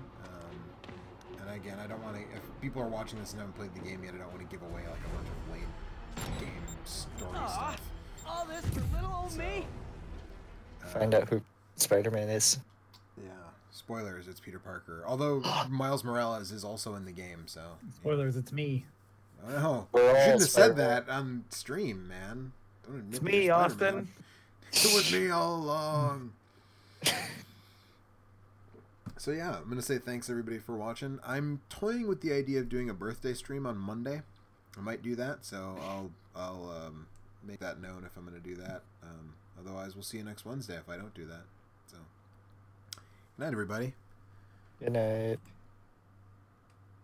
And again, I don't want to, if people are watching this and haven't played the game yet, I don't want to give away like a bunch of late game story stuff.
All this for little old me?
Find out who Spider-Man is.
Yeah, spoilers, it's Peter Parker. Although Miles Morales is also in the game, so.
Spoilers, it's me.
Oh,
We're
you
all
shouldn't have said
Spider-Man.
that on stream, man. Don't admit
It's
that
me,
you're
Austin.
Spider-Man. It was me all along. So yeah, I'm gonna say thanks everybody for watching. I'm toying with the idea of doing a birthday stream on Monday. I might do that, so I'll make that known if I'm gonna do that. Otherwise, we'll see you next Wednesday if I don't do that. So, good night, everybody.
Good night.